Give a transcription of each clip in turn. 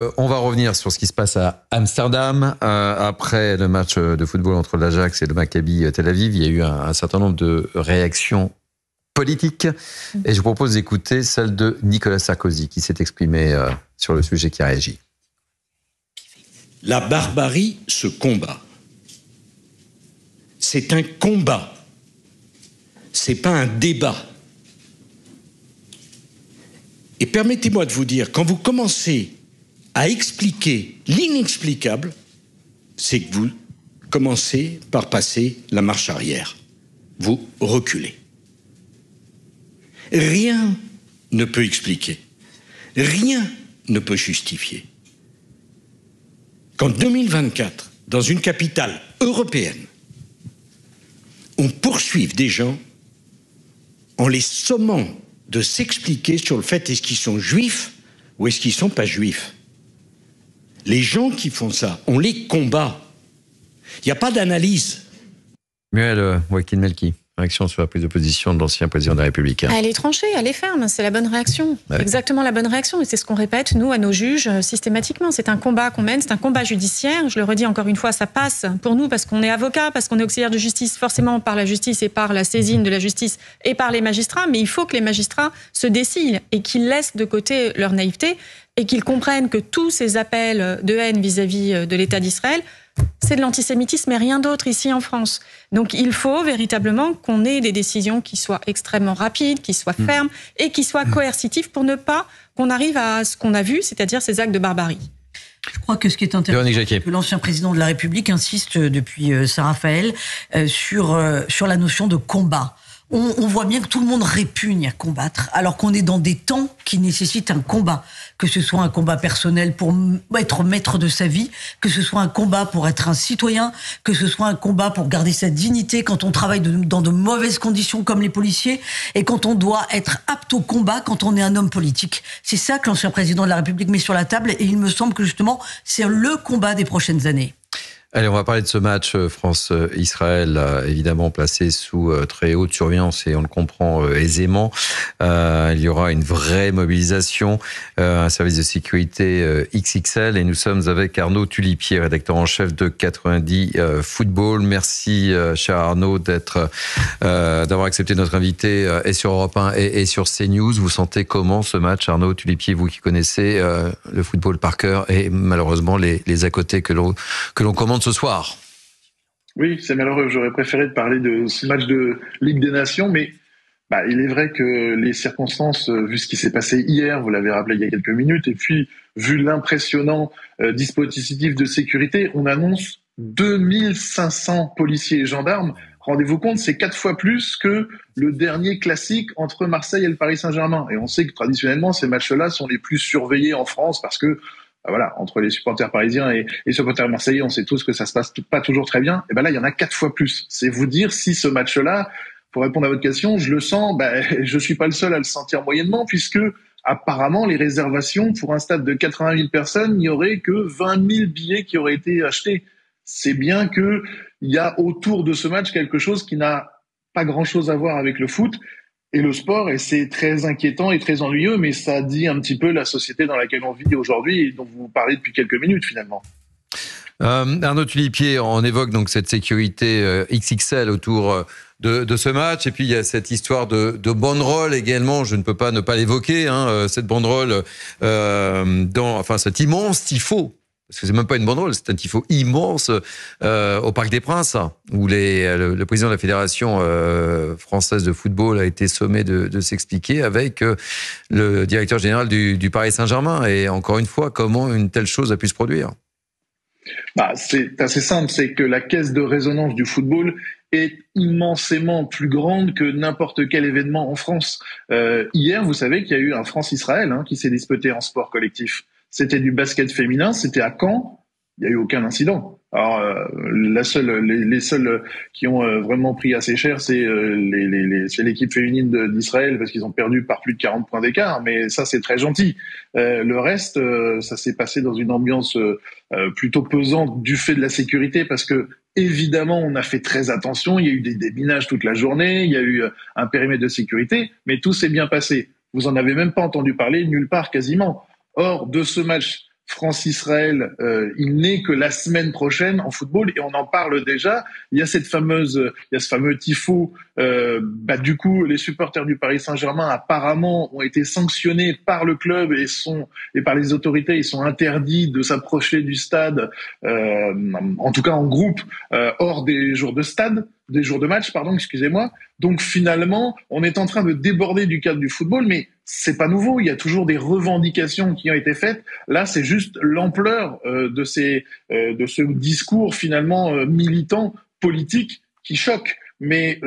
On va revenir sur ce qui se passe à Amsterdam. Après le match de football entre l'Ajax et le Maccabi Tel Aviv, il y a eu un certain nombre de réactions politiques. Et je vous propose d'écouter celle de Nicolas Sarkozy, qui s'est exprimé sur le sujet, qui a réagi. La barbarie se combat. C'est un combat. C'est pas un débat. Et permettez-moi de vous dire, quand vous commencez à expliquer l'inexplicable, c'est que vous commencez par passer la marche arrière. Vous reculez. Rien ne peut expliquer. Rien ne peut justifier. Qu'en 2024, dans une capitale européenne, on poursuive des gens en les sommant de s'expliquer sur le fait est-ce qu'ils sont juifs ou est-ce qu'ils ne sont pas juifs. Les gens qui font ça, on les combat. Il n'y a pas d'analyse. Muel Wakin-Melki, réaction sur la prise de position de l'ancien président de la République. Elle est tranchée, elle est ferme, c'est la bonne réaction. Ouais. Exactement la bonne réaction. Et c'est ce qu'on répète, nous, à nos juges, systématiquement. C'est un combat qu'on mène, c'est un combat judiciaire. Je le redis encore une fois, ça passe pour nous parce qu'on est avocat, parce qu'on est auxiliaire de justice, forcément par la justice et par la saisine de la justice et par les magistrats. Mais il faut que les magistrats se décilent et qu'ils laissent de côté leur naïveté et qu'ils comprennent que tous ces appels de haine vis-à-vis de l'État d'Israël, c'est de l'antisémitisme et rien d'autre ici en France. Donc il faut véritablement qu'on ait des décisions qui soient extrêmement rapides, qui soient fermes et qui soient coercitives pour ne pas qu'on arrive à ce qu'on a vu, c'est-à-dire ces actes de barbarie. Je crois que ce qui est intéressant, c'est que l'ancien président de la République insiste depuis Saint-Raphaël sur la notion de combat. On voit bien que tout le monde répugne à combattre, alors qu'on est dans des temps qui nécessitent un combat. Que ce soit un combat personnel pour être maître de sa vie, que ce soit un combat pour être un citoyen, que ce soit un combat pour garder sa dignité quand on travaille dans de mauvaises conditions comme les policiers, et quand on doit être apte au combat quand on est un homme politique. C'est ça que l'ancien président de la République met sur la table, et il me semble que justement, c'est le combat des prochaines années. Allez, on va parler de ce match France-Israël, évidemment placé sous très haute surveillance et on le comprend aisément. Il y aura une vraie mobilisation, un service de sécurité XXL et nous sommes avec Arnaud Tulipier, rédacteur en chef de 90 Football. Merci, cher Arnaud, d'avoir accepté notre invité et sur Europe 1 et sur CNews. Vous sentez comment ce match, Arnaud Tulipier, vous qui connaissez le football par cœur et malheureusement les à côté que l'on commande ce soir? Oui, c'est malheureux. J'aurais préféré de parler de ce match de Ligue des Nations, mais il est vrai que les circonstances, vu ce qui s'est passé hier, vous l'avez rappelé il y a quelques minutes, et puis vu l'impressionnant dispositif de sécurité, on annonce 2500 policiers et gendarmes. Rendez-vous compte, c'est 4 fois plus que le dernier classique entre Marseille et le Paris Saint-Germain. Et on sait que traditionnellement, ces matchs-là sont les plus surveillés en France parce que voilà, entre les supporters parisiens et les supporters marseillais, on sait tous que ça se passe pas toujours très bien. Et là, il y en a 4 fois plus. C'est vous dire si ce match-là, pour répondre à votre question, je le sens, je suis pas le seul à le sentir moyennement, puisque apparemment, les réservations pour un stade de 80 000 personnes, il n'y aurait que 20 000 billets qui auraient été achetés. C'est bien que il y a autour de ce match quelque chose qui n'a pas grand-chose à voir avec le foot et le sport, et c'est très inquiétant et très ennuyeux, mais ça dit un petit peu la société dans laquelle on vit aujourd'hui et dont vous parlez depuis quelques minutes finalement. Arnaud Tulipier, on évoque donc cette sécurité XXL autour de ce match, et puis il y a cette histoire de banderole également, je ne peux pas ne pas l'évoquer, cette banderole cet immense tifo. Parce que c'est même pas une banderole, c'est un tifo immense au Parc des Princes, où le président de la Fédération française de football a été sommé de s'expliquer avec le directeur général du Paris Saint-Germain. Et encore une fois, comment une telle chose a pu se produire? C'est assez simple, c'est que la caisse de résonance du football est immensément plus grande que n'importe quel événement en France. Hier, vous savez qu'il y a eu un France-Israël qui s'est disputé en sport collectif. C'était du basket féminin, c'était à Caen, il n'y a eu aucun incident. Alors, les seuls qui ont vraiment pris assez cher, c'est l'équipe féminine d'Israël, parce qu'ils ont perdu par plus de 40 points d'écart, mais ça, c'est très gentil. Le reste, ça s'est passé dans une ambiance plutôt pesante du fait de la sécurité, parce que évidemment, on a fait très attention, il y a eu des déminages toute la journée, il y a eu un périmètre de sécurité, mais tout s'est bien passé. Vous en avez même pas entendu parler nulle part quasiment. Or, de ce match France-Israël, il n'est que la semaine prochaine en football et on en parle déjà. Il y a ce fameux tifo. Du coup, les supporters du Paris Saint-Germain apparemment ont été sanctionnés par le club et par les autorités. Ils sont interdits de s'approcher du stade, en tout cas en groupe, hors des jours de match, excusez-moi. Donc finalement, on est en train de déborder du cadre du football, mais c'est pas nouveau. Il y a toujours des revendications qui ont été faites. Là, c'est juste l'ampleur de ce discours finalement militant, politique, qui choque. Mais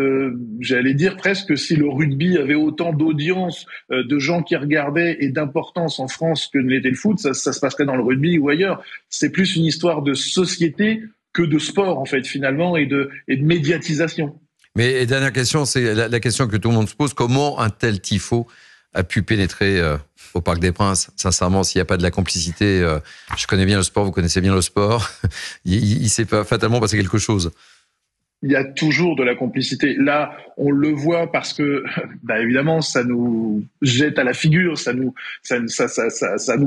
j'allais dire presque que si le rugby avait autant d'audience, de gens qui regardaient et d'importance en France que ne l'était le foot, ça se passerait dans le rugby ou ailleurs. C'est plus une histoire de société que de sport, en fait, finalement, et de médiatisation. Mais dernière question, c'est la question que tout le monde se pose. Comment un tel tifo a pu pénétrer au Parc des Princes? Sincèrement, s'il n'y a pas de la complicité, je connais bien le sport, vous connaissez bien le sport, il s'est pas fatalement passé quelque chose. Il y a toujours de la complicité. Là, on le voit parce que, évidemment, ça nous jette à la figure, ça nous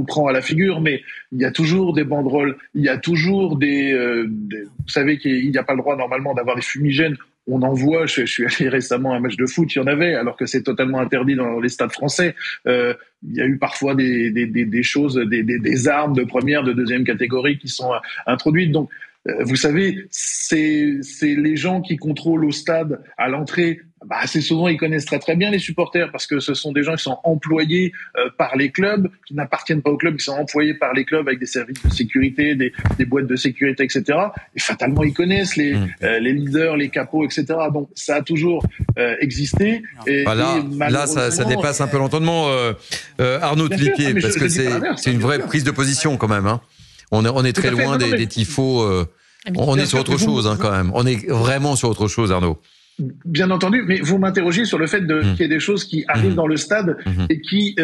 prend à la figure, mais il y a toujours des banderoles, il y a toujours vous savez qu'il n'y a pas le droit normalement d'avoir des fumigènes. On en voit, je suis allé récemment à un match de foot, il y en avait, alors que c'est totalement interdit dans les stades français. Il y a eu parfois des choses, des armes de première, de deuxième catégorie qui sont introduites. Donc, vous savez, c'est les gens qui contrôlent au stade à l'entrée. Assez souvent, ils connaissent très très bien les supporters parce que ce sont des gens qui sont employés par les clubs, qui n'appartiennent pas au club, qui sont employés par les clubs avec des services de sécurité, des boîtes de sécurité, etc. Et fatalement, ils connaissent les leaders, les capots, etc. Donc, ça a toujours existé. Là, ça dépasse un peu l'entendement, Arnaud Tulipier, parce que c'est une vraie prise de position quand même. Hein. On est très loin des tifos. On est sur autre chose quand même. On est vraiment sur autre chose, Arnaud. Bien entendu, mais vous m'interrogez sur le fait qu'il y ait des choses qui arrivent dans le stade et qui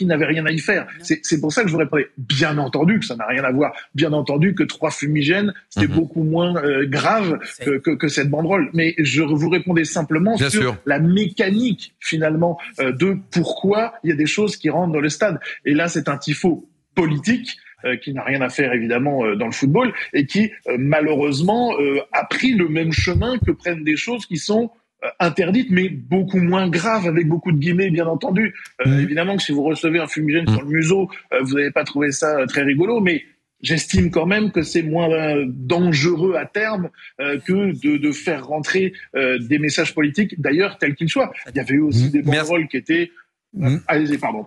n'avaient rien à y faire. C'est pour ça que je vous répondais, bien entendu que ça n'a rien à voir. Bien entendu que 3 fumigènes, c'est beaucoup moins grave que cette banderole. Mais je vous répondais simplement sur la mécanique, finalement, de pourquoi il y a des choses qui rentrent dans le stade. Et là, c'est un tifo politique qui n'a rien à faire évidemment dans le football et qui malheureusement a pris le même chemin que prennent des choses qui sont interdites mais beaucoup moins graves, avec beaucoup de guillemets bien entendu. Évidemment que si vous recevez un fumigène sur le museau, vous n'allez pas trouver ça très rigolo, mais j'estime quand même que c'est moins dangereux à terme que de faire rentrer des messages politiques, d'ailleurs tels qu'ils soient. Il y avait eu aussi des banderoles qui étaient... Allez-y, pardon.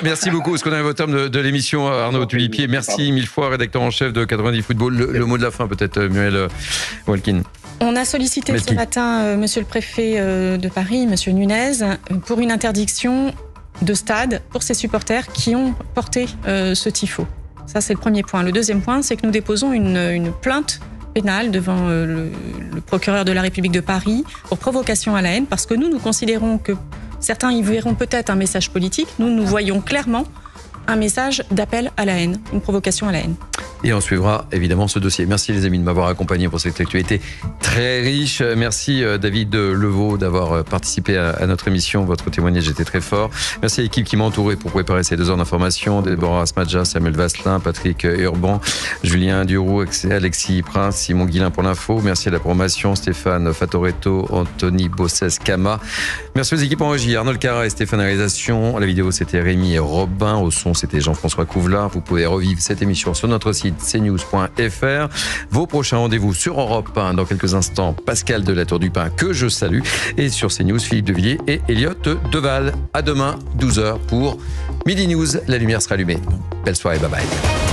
Merci beaucoup, parce qu'on arrive au terme de l'émission, Arnaud Tulipier. Merci mille fois, rédacteur en chef de 90 Football. Le mot de la fin, peut-être, Muriel Walkin. On a sollicité ce matin monsieur le préfet de Paris, monsieur Nunez, pour une interdiction de stade pour ses supporters qui ont porté ce tifo. Ça, c'est le premier point. Le deuxième point, c'est que nous déposons une plainte pénale devant le procureur de la République de Paris pour provocation à la haine, parce que nous considérons que certains y verront peut-être un message politique. Nous voyons clairement un message d'appel à la haine, une provocation à la haine. Et on suivra évidemment ce dossier. Merci les amis de m'avoir accompagné pour cette actualité très riche. Merci David Levaux d'avoir participé à notre émission. Votre témoignage était très fort. Merci à l'équipe qui m'a entouré pour préparer ces 2 heures d'information. Déborah Asmadja, Samuel Vasselin, Patrick Urban, Julien Duroux, Alexis Prince, Simon Guillain pour l'info. Merci à la promotion, Stéphane Fatoretto, Anthony Bossès-Kama. Merci aux équipes en régie, Arnold Cara et Stéphane à la réalisation. La vidéo, c'était Rémi Robin. Au son, c'était Jean-François Couvelard. Vous pouvez revivre cette émission sur notre site cnews.fr. Vos prochains rendez-vous sur Europe 1 dans quelques instants. Pascal de la Tour du Pin, que je salue. Et sur CNews, Philippe Devilliers et Elliot Deval. À demain, 12h pour Midi News. La lumière sera allumée. Belle soirée, bye bye.